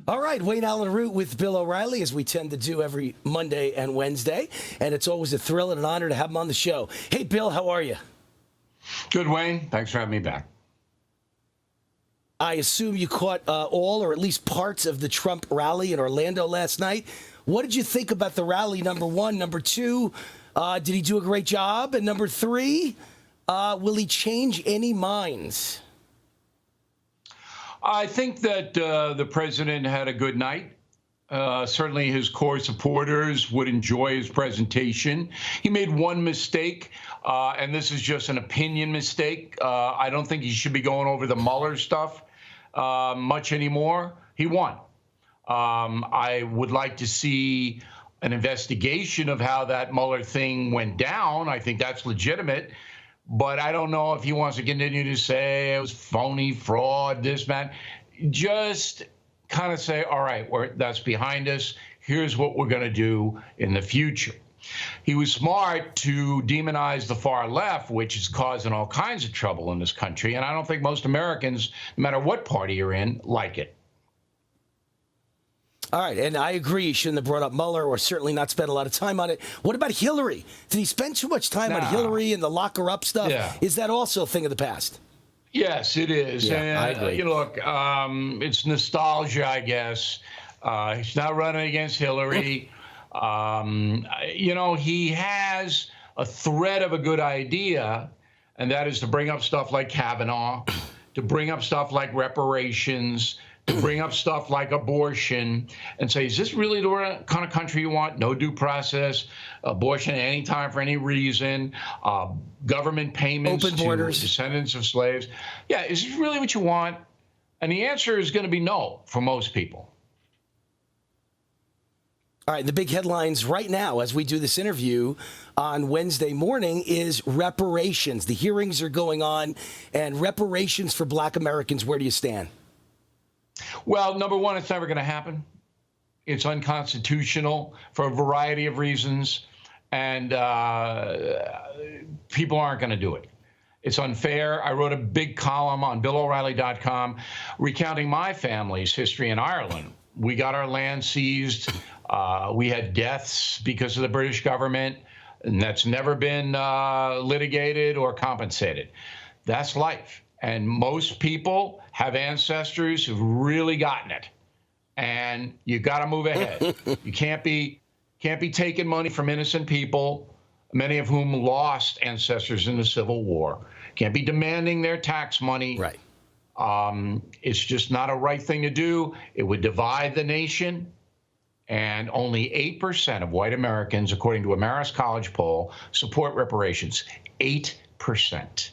All right, Wayne Allen Root with Bill O'Reilly, as we tend to do every Monday and Wednesday. And it's always a thrill and an honor to have him on the show. Hey, Bill, how are you? Good, Wayne. Thanks for having me back. I assume you caught all or at least parts of the Trump rally in Orlando last night. What did you think about the rally, number one? Number two, did he do a great job? And number three, will he change any minds? I think that the president had a good night. Certainly his core supporters would enjoy his presentation. He made one mistake, and this is just an opinion mistake. I don't think he should be going over the Mueller stuff much anymore. He won. I would like to see an investigation of how that Mueller thing went down. I think that's legitimate. But I don't know if he wants to continue to say it was phony, fraud, this, man. Just kind of say, all right, that's behind us. Here's what we're going to do in the future. He was smart to demonize the far left, which is causing all kinds of trouble in this country. And I don't think most Americans, no matter what party you're in, like it. All right, and I agree. He shouldn't have brought up Mueller or certainly not spent a lot of time on it. What about Hillary? Did he spend too much time on Hillary and the lock her up stuff? Yeah. Is that also a thing of the past? Yes, it is. Yeah, and, I agree. Look, it's nostalgia, I guess. He's not running against Hillary. He has a thread of a good idea, and that is to bring up stuff like Kavanaugh, to bring up stuff like reparations, to bring up stuff like abortion and say, is this really the kind of country you want? No due process, abortion at any time for any reason, government payments open borders to descendants of slaves. Yeah, is this really what you want? And the answer is going to be no for most people. All right, the big headlines right now as we do this interview on Wednesday morning is reparations. The hearings are going on, and reparations for Black Americans. Where do you stand? Well, number one, it's never going to happen. It's unconstitutional for a variety of reasons, and people aren't going to do it. It's unfair. I wrote a big column on BillO'Reilly.com recounting my family's history in Ireland. We got our land seized. We had deaths because of the British government, and that's never been litigated or compensated. That's life. And most people have ancestors who've really gotten it, and you got to move ahead. You can't be taking money from innocent people, many of whom lost ancestors in the Civil War. Can't be demanding their tax money. Right. It's just not a right thing to do. It would divide the nation. And only 8% of white Americans, according to a Marist College poll, support reparations. 8%.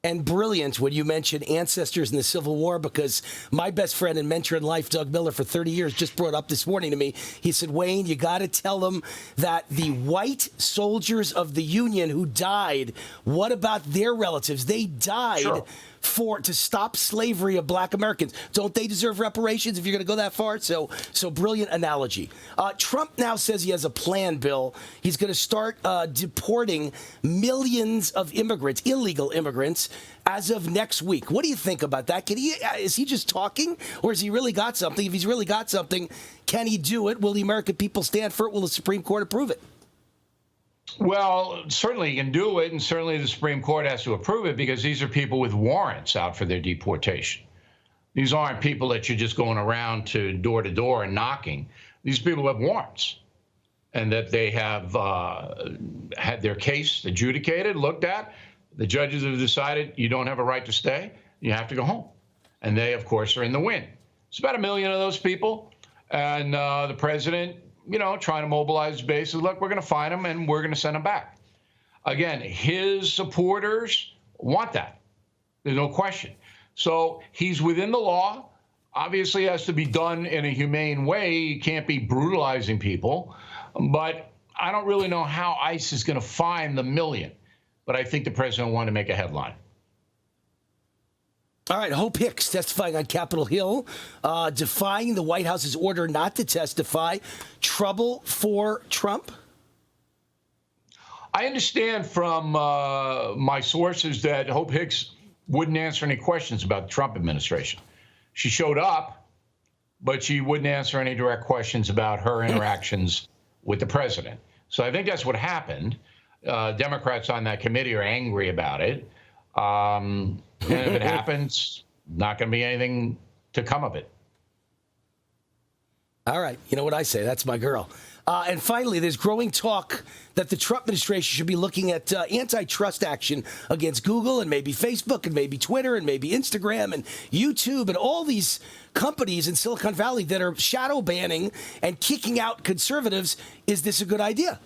And brilliant when you mention ancestors in the Civil War, because my best friend and mentor in life, Doug Miller, for 30 years, just brought up this morning to me. He said, Wayne, you got to tell them that the white soldiers of the Union who died, what about their relatives? They died. Sure. To stop slavery of Black Americans. Don't they deserve reparations if you're going to go that far? So brilliant analogy. Trump now says he has a plan, Bill. He's going to start deporting millions of immigrants, illegal immigrants, as of next week. What do you think about that? Is he just talking, or has he really got something? If he's really got something, can he do it? Will the American people stand for it? Will the Supreme Court approve it? Well, certainly he can do it, and certainly the Supreme Court has to approve it because these are people with warrants out for their deportation. These aren't people that you're just going around to door and knocking. These people have warrants, and that they have had their case adjudicated, looked at. The judges have decided you don't have a right to stay. You have to go home. And they, of course, are in the win. It's about 1 million of those people, and the president, trying to mobilize bases. Look, we're going to find them and we're going to send them back. Again, his supporters want that. There's no question. So he's within the law. Obviously, it has to be done in a humane way. You can't be brutalizing people. But I don't really know how ICE is going to find the 1 million. But I think the president wanted to make a headline. All right, Hope Hicks testifying on Capitol Hill, defying the White House's order not to testify. Trouble for Trump? I understand from my sources that Hope Hicks wouldn't answer any questions about the Trump administration. She showed up, but she wouldn't answer any direct questions about her interactions with the president. So I think that's what happened. Democrats on that committee are angry about it. And if it happens, not going to be anything to come of it. All right. You know what I say? That's my girl. And finally, there's growing talk that the Trump administration should be looking at antitrust action against Google and maybe Facebook and maybe Twitter and maybe Instagram and YouTube and all these companies in Silicon Valley that are shadow banning and kicking out conservatives. Is this a good idea?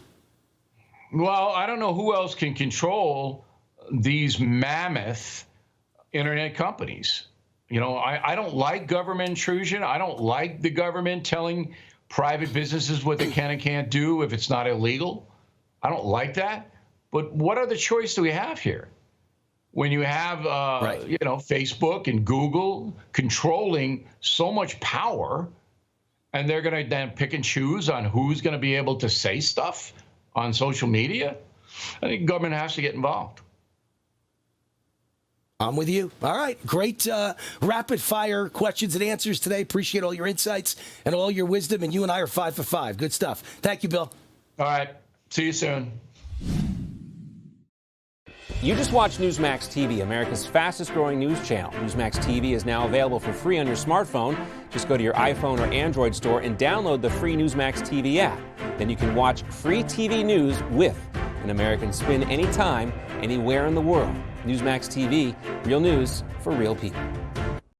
Well, I don't know who else can control these mammoth internet companies. You know, I don't like government intrusion. I don't like the government telling private businesses what they can and can't do if it's not illegal. I don't like that. But what other choice do we have here? When you have, you know, Facebook and Google controlling so much power, and they're going to then pick and choose on who's going to be able to say stuff on social media, I think government has to get involved. I'm with you. All right. Great rapid fire questions and answers today. Appreciate all your insights and all your wisdom. And you and I are 5 for 5. Good stuff. Thank you, Bill. All right. See you soon. You just watched Newsmax TV, America's fastest growing news channel. Newsmax TV is now available for free on your smartphone. Just go to your iPhone or Android store and download the free Newsmax TV app. Then you can watch free TV news with an American spin anytime, anywhere in the world. Newsmax TV, real news for real people.